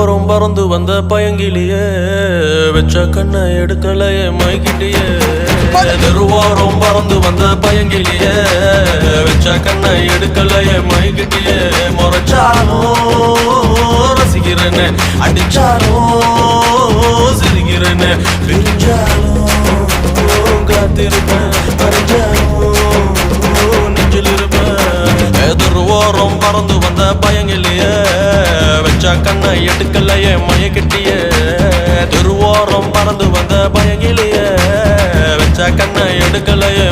தெருவோரம் பறந்து வந்த பயங்கிலியே வெச்ச கண்ணை எடுக்கலையே மைக்கிட்டியே தெருவோரம் பறந்து வந்த பயங்கிலியே வெச்ச கண்ணை எடுக்கலையே மைக்கிட்டியே முறைச்சாலும் ரசிக்கிறேன்னு அடிச்சாலும் சிரிக்கிறேன்னு பிரிஞ்சாலும் காத்திருப்பேன் அறிஞ்சாலும் நெஞ்சில் இருப்பேன் தெருவோரம் பறந்து வந்த பயங்கிலியே வெச்ச கண்ணை எடுக்கலையே மயக்கிட்டியே தெருவோரம் பறந்து வந்த பயங்கிலியே வெச்ச கண்ணை எடுக்கலையே